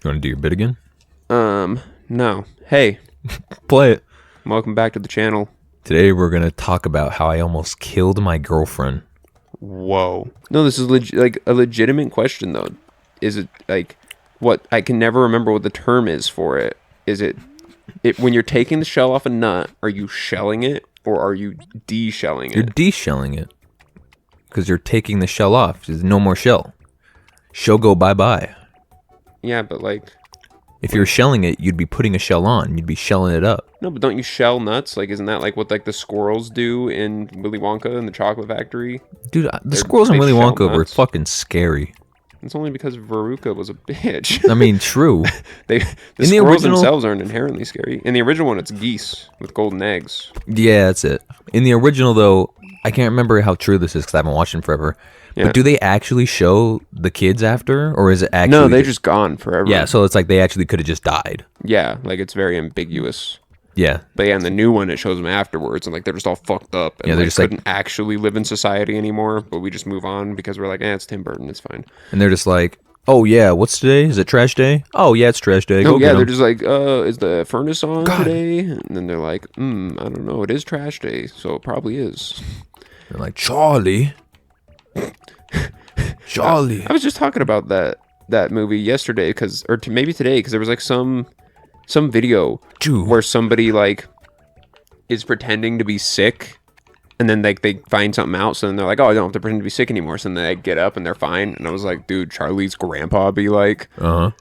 You want to do your bit again? No. Hey, Play it. welcome back to the channel. Today we're going to talk about how I almost killed my girlfriend. Whoa. No, this is like a legitimate question though. Is it like what I can never remember what the term is for it. Is it when you're taking the shell off a nut, are you shelling it or are you de-shelling You're it? de-shelling it. Because you're taking the shell off. There's no more shell. Shell go bye-bye. Yeah, but like If you're shelling it, you'd be putting a shell on. You'd be shelling it up. no, but don't you shell nuts? Like, isn't that like what like the squirrels do in Willy Wonka and the Chocolate Factory? Dude, the squirrels in they Willy shell Wonka were nuts. fucking scary. It's only because Veruca was a bitch. I mean, true. The the squirrels original- themselves aren't inherently scary. In the original one, it's geese with golden eggs. Yeah, that's it. In the original, though, I can't remember how true this is because I haven't watched it forever. Yeah. But do they actually show the kids after? Or is it actually... No, they're just gone forever. Yeah, so it's like they actually could have just died. Yeah, like it's very ambiguous. Yeah. But yeah, in the new one, it shows them afterwards, and like they're just all fucked up. And, Yeah, they're like, just, like- couldn't actually live in society anymore. But we just move on because we're like, it's Tim Burton, it's fine. And they're just like, oh, yeah, what's today? Is it trash day? Oh, yeah, it's trash day. Go Oh get yeah, 'em. they're just like, is the furnace on God. today? And then they're like, I don't know, it is trash day, so it probably is. They're like, Charlie. Charlie. I was just talking about that movie yesterday, maybe today, because there was like some video Jew. where somebody like is pretending to be sick, and then like they find something out, so then they're like, oh, I don't have to pretend to be sick anymore. So then they get up and they're fine. And I was like, dude, Charlie's grandpa be like, Uh-huh.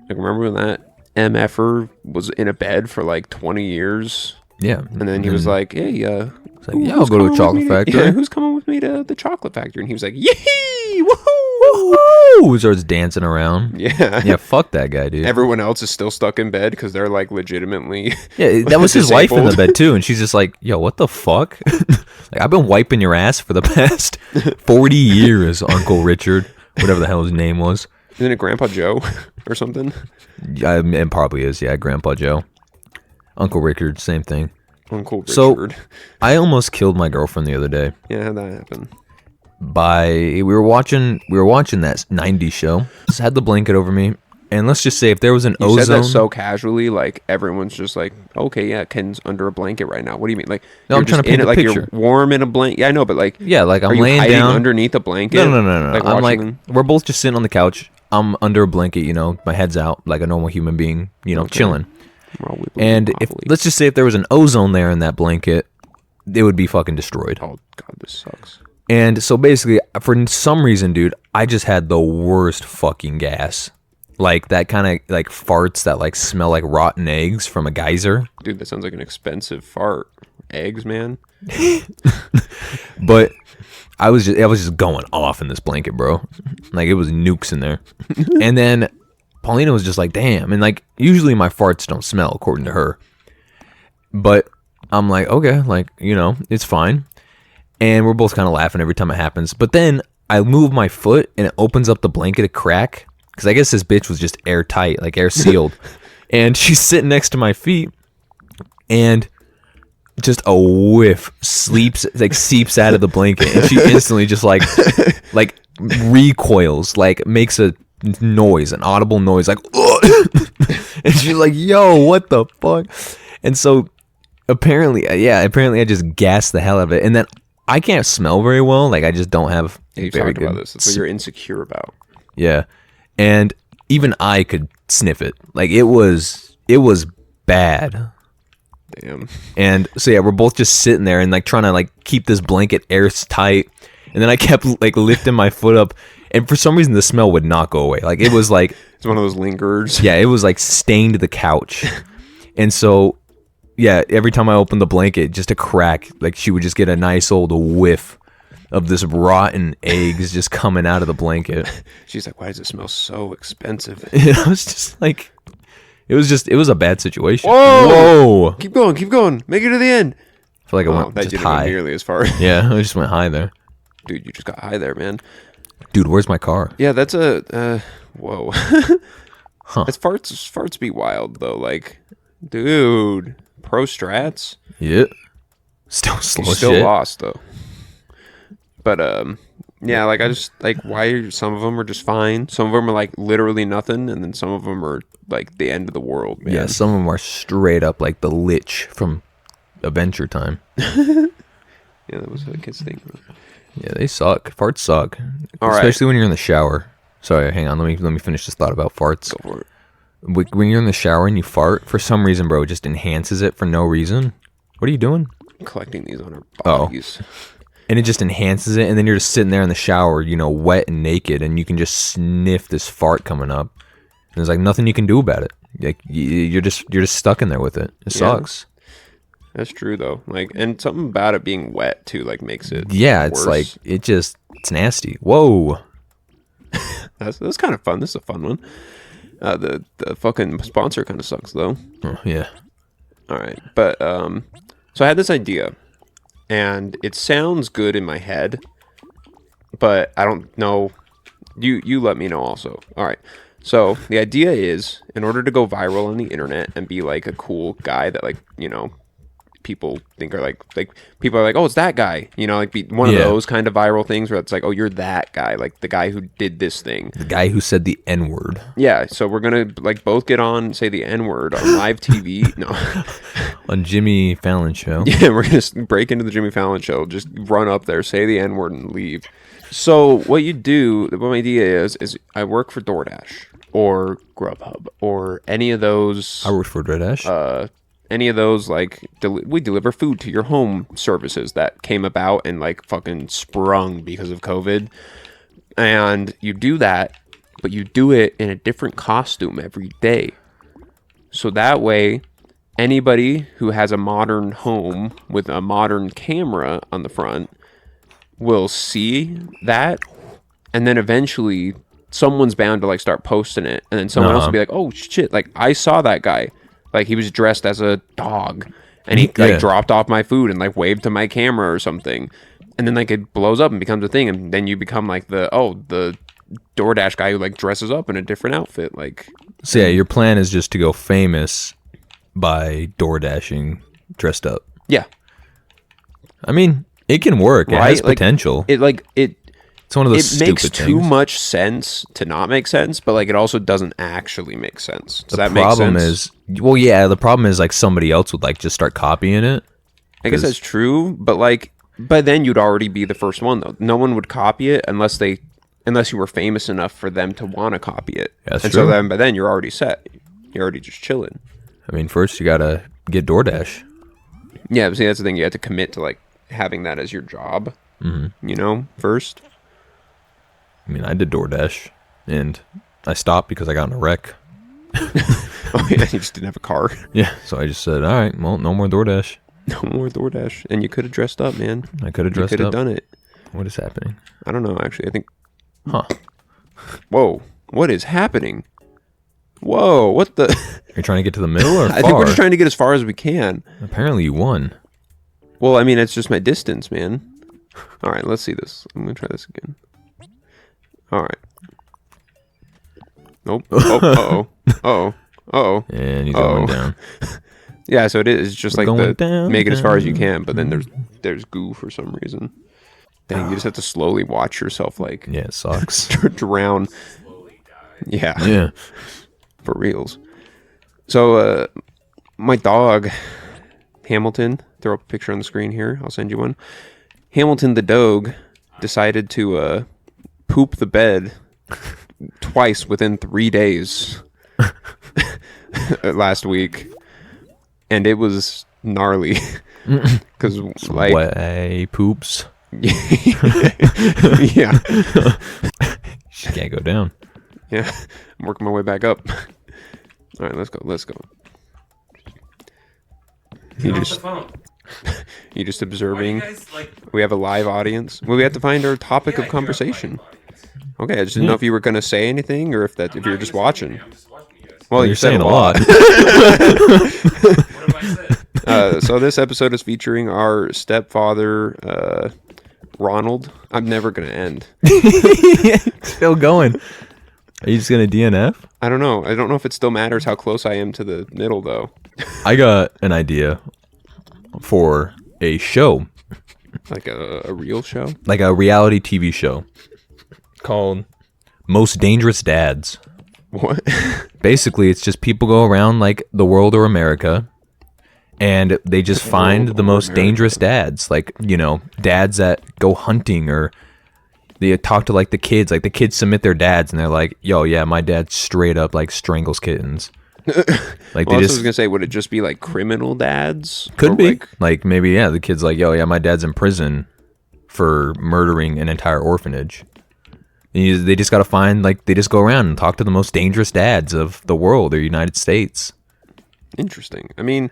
like remember when that MFer was in a bed for like 20 years? Yeah. And then he was like, hey, It's like, yeah, I'll go to a chocolate factory. Yeah, who's coming with me to the chocolate factory? And he was like, yee, woohoo! Woo! Starts dancing around. Yeah. Yeah, fuck that guy, dude. Everyone else is still stuck in bed because they're like legitimately. Yeah, that was his wife in the disabled. bed too, and she's just like, "Yo, what the fuck? Like, I've been wiping your ass for the past 40 years, Uncle Richard, whatever the hell his name was." Isn't it Grandpa Joe or something? Yeah, it probably is. Yeah, Grandpa Joe, Uncle Richard, same thing. Uncle Richard. So I almost killed my girlfriend the other day. Yeah, how'd that happen? We were watching that '90s show. Just had the blanket over me, and let's just say if there was an You ozone. said that so casually, like everyone's just like, okay, yeah, Ken's under a blanket right now. What do you mean? Like, No, I'm you're trying to just in paint it, a like picture. you're warm in a blanket. Yeah, I know, but like, Yeah, like are I'm you laying hiding down underneath a blanket? No. I'm like, watching- we're both just sitting on the couch. I'm under a blanket, my head's out like a normal human being, chilling. We're all wibbly And if wobbly. let's just say if there was an ozone layer in that blanket, it would be fucking destroyed. Oh god, this sucks. And so basically, for some reason, dude, I just had the worst fucking gas. Like that kind of like farts that like smell like rotten eggs from a geyser. Dude, that sounds like an expensive fart. Eggs, man. But I was just going off in this blanket, bro. Like it was nukes in there. And then Paulina was just like, damn. And like usually my farts don't smell according to her. But I'm like, okay, like, it's fine. And we're both kind of laughing every time it happens. But then I move my foot and it opens up the blanket a crack. Because I guess this bitch was just airtight, like air sealed. And she's sitting next to my feet. And just a whiff seeps out of the blanket. And she instantly just like recoils, like makes a noise, an audible noise, like, and she's like, yo, what the fuck? And so apparently I just gassed the hell out of it. And then I can't smell very well. Like I just don't have You've very talked good. about this. That's what you're insecure about. Yeah. And even I could sniff it. Like it was bad. Damn. And so yeah, we're both just sitting there and like trying to like keep this blanket airtight. And then I kept like lifting my foot up, and for some reason the smell would not go away. Like it was like It's one of those lingers. yeah, it was like stained the couch. And so yeah, every time I opened the blanket, just a crack, like she would just get a nice old whiff of this rotten eggs just coming out of the blanket. She's like, why does it smell so expensive? And I was just like, it was a bad situation. Whoa! Whoa! Keep going. Make it to the end. I feel like I Oh, went that just didn't go high. nearly as far. Yeah, I just went high there. Dude, you just got high there, man. Dude, where's my car? Yeah, that's a whoa. Huh. It's farts be wild though. Like, dude, pro strats. Yeah. Still slow You as still shit. lost though. But Yeah, like I just like some of them are just fine. Some of them are like literally nothing, and then some of them are like the end of the world, man. Yeah, some of them are straight up like the Lich from Adventure Time. Yeah, that was what I was thinking. Yeah, they suck. Farts suck. All right. Especially when you're in the shower. Sorry, hang on. Let me finish this thought about farts. Go for it. When you're in the shower and you fart, for some reason, bro, it just enhances it for no reason. What are you doing? Collecting these on our Oh. bodies. And it just enhances it, and then you're just sitting there in the shower, you know, wet and naked, and you can just sniff this fart coming up. And there's like nothing you can do about it. Like you're just stuck in there with it. It sucks. That's true though. Like, and something about it being wet too, like makes it. Yeah, it's worse. like it's nasty. Whoa. That's kind of fun. This is a fun one. The fucking sponsor kind of sucks though. Oh, yeah. All right, but so I had this idea, and it sounds good in my head, but I don't know. You let me know also. All right. So the idea is, in order to go viral on the internet and be like a cool guy that like, you know, people think are like people are like, oh, it's that guy, you know, like be one of those kind of viral things where it's like, oh, you're that guy, like the guy who did this thing, The guy who said the N-word. yeah. So we're gonna like both get on, say the N-word on live TV. No. On Jimmy Fallon show. Yeah, we're gonna break into the Jimmy Fallon show, just run up there, say the N-word, and leave. So what you do, what my idea is I work for DoorDash or Grubhub or any of those. I worked for DoorDash. Any of those, like, we deliver food to your home services that came about and like fucking sprung because of COVID. And you do that, but you do it in a different costume every day. So that way, anybody who has a modern home with a modern camera on the front will see that. And then eventually someone's bound to like start posting it. And then someone else will be like, oh shit, like I saw that guy. Like he was dressed as a dog and he like dropped off my food and like waved to my camera or something. And then like it blows up and becomes a thing. And then you become like the DoorDash guy who like dresses up in a different outfit. Like, So yeah, your plan is just to go famous by DoorDashing dressed up. yeah, I mean, it can work. It Right? has Like, potential. It's one of those it stupid makes too things. much sense to not make sense, but like it also doesn't actually make sense. Does The that make problem sense? is, well, yeah, the problem is like somebody else would like just start copying it. I guess that's true, but like by then you'd already be the first one though. No one would copy it unless you were famous enough for them to want to copy it. That's and true. so then by then you're already set. You're already just chilling. I mean, first you gotta get DoorDash. Yeah, but see that's the thing. You have to commit to like having that as your job. Mm-hmm. You know, first. I mean, I did DoorDash, and I stopped because I got in a wreck. Oh yeah, you just didn't have a car. Yeah, so I just said, all right, well, no more DoorDash. No more DoorDash, and you could have dressed up, man. I could have dressed You could up. have done it. What is happening? I don't know. Actually, I think. Huh. Whoa! What is happening? Whoa! What the? You're trying to get to the middle or far? I think we're just trying to get as far as we can. Apparently you won. Well, I mean, it's just my distance, man. All right, let's see this. I'm gonna try this again. All right. Nope. Oh. Uh-oh. And he's going down. Yeah, so it is just We're like going down, make it as far as you down. can, but then there's goo for some reason. Dang, you just have to slowly watch yourself like Yeah, it sucks. drown. Yeah, Yeah. for reals. So, my dog, Hamilton, throw up a picture on the screen here. I'll send you one. Hamilton the dog decided to poop the bed twice within 3 days last week, and it was gnarly because like Way poops. yeah, She can't go down. yeah. I'm working my way back up. All right, let's go. You just observing. We have a live audience. Well, we have to find our topic of conversation. Okay, I just didn't know if you were going to say anything or if you were just watching. Well, You're saying a lot. So this episode is featuring our stepfather, Ronald. I'm never going to end. Still going. Are you just going to DNF? I don't know. I don't know if it still matters how close I am to the middle, though. I got an idea for a show. Like a real show? Like a reality TV show called Most Dangerous Dads. What? Basically, it's just people go around like the world or America, and they just find the most dangerous dads. Like, you know, dads that go hunting, or they talk to like the kids. Like the kids submit their dads, and they're like, "Yo, yeah, my dad straight up like strangles kittens." Like Well, they I just was gonna say, would it just be like criminal dads? could Or, be like maybe, yeah, the kid's like, "Yo, yeah, my dad's in prison for murdering an entire orphanage." They just got to find, like, they just go around and talk to the most dangerous dads of the world or United States. Interesting. I mean,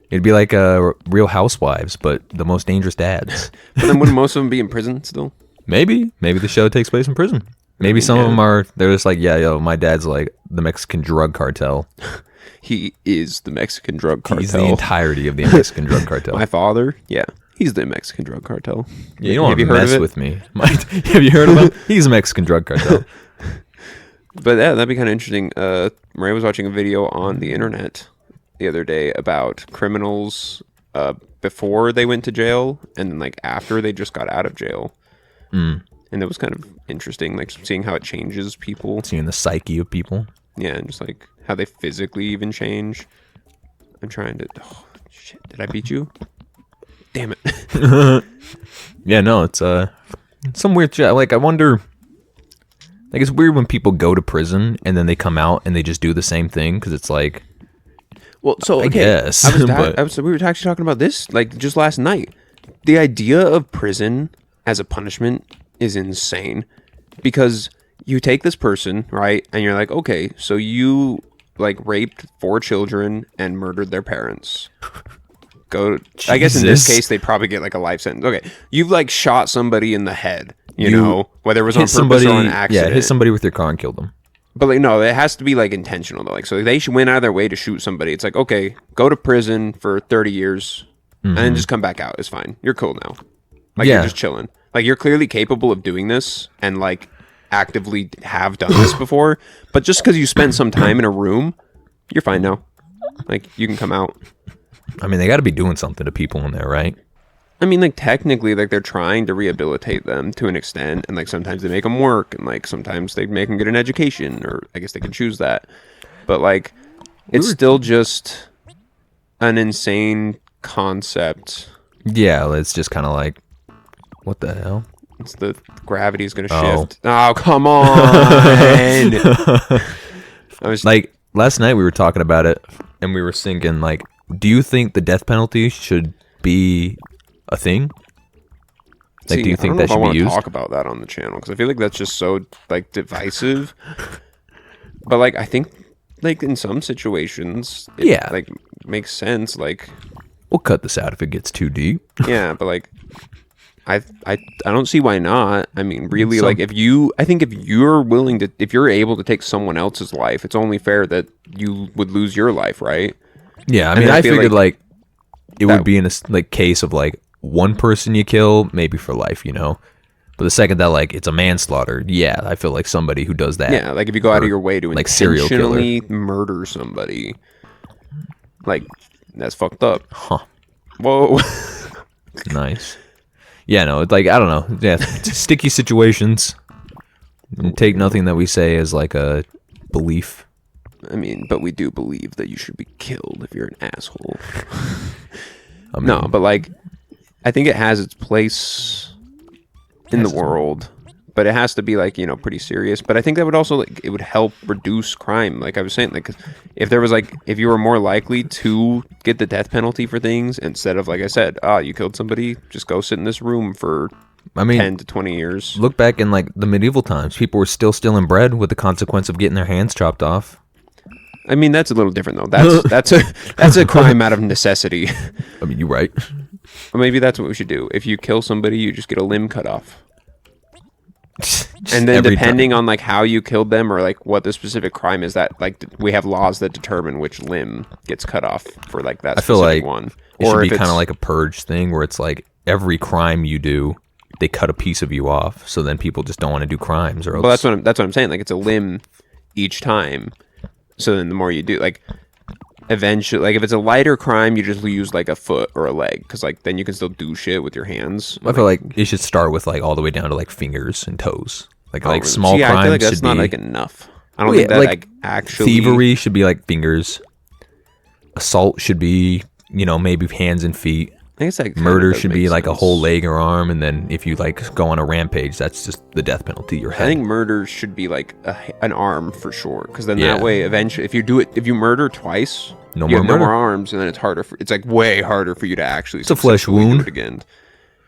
It'd be like Real Housewives, but the most dangerous dads. but then wouldn't most of them be in prison still? Maybe the show takes place in prison. Maybe some of them are, they're just like, yeah, yo, my dad's like the Mexican drug cartel. He is the Mexican drug cartel. He's the entirety of the Mexican drug cartel. My father, yeah, he's the Mexican drug cartel. Yeah, you don't want to mess with me. Have you heard of him? He's a Mexican drug cartel. But yeah, that'd be kind of interesting. Maria was watching a video on the internet the other day about criminals before they went to jail and then like after they just got out of jail. And that was kind of interesting, like seeing how it changes people. Seeing the psyche of people. Yeah, and just like how they physically even change. I'm trying to... Oh, shit, did I beat you? Damn it. Yeah, no, it's some weird shit. Like, I wonder... Like, it's weird when people go to prison and then they come out and they just do the same thing, because it's like... Well, so, okay. I guess. We were actually talking about this, like, just last night. The idea of prison as a punishment is insane. Because you take this person, right, and you're like, okay, so you, like, raped 4 children and murdered their parents. I guess in this case, they'd probably get, like, a life sentence. Okay, you've, like, shot somebody in the head, you know, whether it was on purpose or on accident. Yeah, hit somebody with your car and killed them. But, like, no, it has to be, like, intentional, though. Like, so they went out of their way to shoot somebody. It's like, okay, go to prison for 30 years and then just come back out. It's fine. You're cool now. Like, you're just chilling. Like, you're clearly capable of doing this and, like, actively have done this before. But just because you spent some time in a room, you're fine now. Like, you can come out. I mean, they got to be doing something to people in there, right? I mean, like, technically, like, they're trying to rehabilitate them to an extent. And, like, sometimes they make them work. And, like, sometimes they make them get an education. Or I guess they can choose that. But, like, it's still just an insane concept. Yeah, it's just kind of like... What the hell? It's the gravity's gonna shift. Oh, come on! I was like, last night we were talking about it, and we were thinking, like, do you think the death penalty should be a thing? Like, do you think that should be used? I talk about that on the channel because I feel like that's just so like divisive. But like, I think like in some situations, it, like makes sense. Like, we'll cut this out if it gets too deep. Yeah, but like. I don't see why not. I mean, really, like if you're willing to, if you're able to take someone else's life, it's only fair that you would lose your life, right? Yeah, I mean, I figured like it would be in a like case of like one person you kill, maybe for life, you know. But the second that like it's a manslaughter, yeah, I feel like somebody who does that. Yeah, like if you go out of your way to like intentionally murder somebody, like that's fucked up. Huh. Whoa. Nice. Yeah, no, it's like, I don't know. Yeah, sticky situations. Take nothing that we say as like a belief. I mean, but we do believe that you should be killed if you're an asshole. I mean, no, but like, I think it has its place in the world, but it has to be like, you know, pretty serious. But I think that would also like, it would help reduce crime. Like I was saying, like, 'cause if there was like, if you were more likely to get the death penalty for things instead of, like I said, you killed somebody, just go sit in this room for 10 to 20 years. Look back in like the medieval times, people were still stealing bread with the consequence of getting their hands chopped off. I mean, that's a little different though. That's a crime out of necessity. I mean, you're right. Or maybe that's what we should do. If you kill somebody, you just get a limb cut off. And then depending on like how you killed them or like what the specific crime is, that like we have laws that determine which limb gets cut off for like that specific one. It should be kind of like a purge thing where it's like every crime you do, they cut a piece of you off, so then people just don't want to do crimes. Or else... Well, that's what I'm saying. Like it's a limb each time. So then the more you do, like eventually, like if it's a lighter crime, you just use like a foot or a leg, because like then you can still do shit with your hands. I feel like it should start with like all the way down to like fingers and toes. Like small See, crimes I feel like that's should not be like enough. I don't think that like actually thievery should be like fingers. Assault should be, you know, maybe hands and feet. I guess that murder should be like a whole leg or arm, and then if you like go on a rampage, that's just the death penalty. Your head. I think murder should be like an arm for sure, because then that way eventually, if you murder twice, no you more have murder. no more arms, and then it's harder. It's like way harder for you to actually. It's a flesh wound do it again,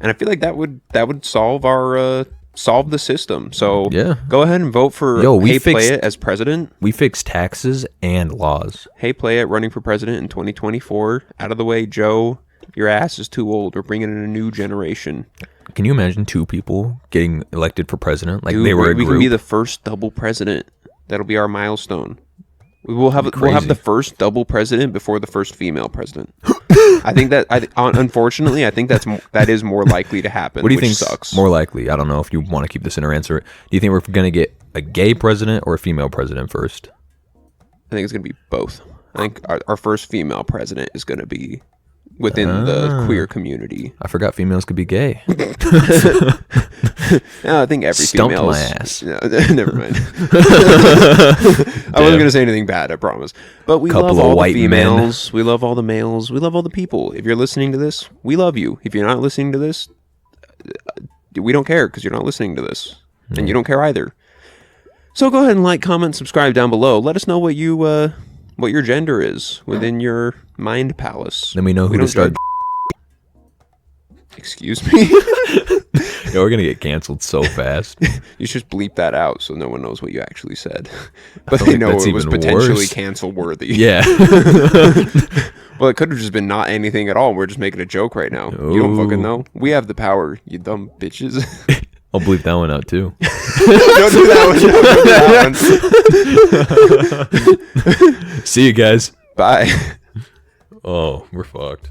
and I feel like that would solve our solve the system. So go ahead and vote for Hey Play It as president. We fix taxes and laws. Hey Play It running for president in 2024. Out of the way, Joe. Your ass is too old. We're bringing in a new generation. Can you imagine 2 people getting elected for president? Like Dude, they were a group? We can be the first double president. That'll be our milestone. We'll have the first double president before the first female president. I think that unfortunately, I think that is more likely to happen. What do you think sucks more likely? I don't know if you want to keep this in our answer. Do you think we're going to get a gay president or a female president first? I think it's going to be both. I think our first female president is going to be within the queer community. I forgot females could be gay. No, I think every Stumped female. My ass. No, never mind. I wasn't gonna say anything bad, I promise. But we love all the females. We love all the males. We love all the people. If you're listening to this, we love you. If you're not listening to this, we don't care, because you're not listening to this, and you don't care either. So go ahead and like, comment, subscribe down below. Let us know what your gender is within your mind palace. Then we know who to start. Excuse me. Yo, we're gonna get canceled so fast. You should bleep that out so no one knows what you actually said. But they know it was potentially cancel worthy. Yeah. Well, it could have just been not anything at all. We're just making a joke right now. Ooh. You don't fucking know. We have the power, you dumb bitches. I'll bleep that one out too. Don't do that one. See you guys. Bye. Oh, we're fucked.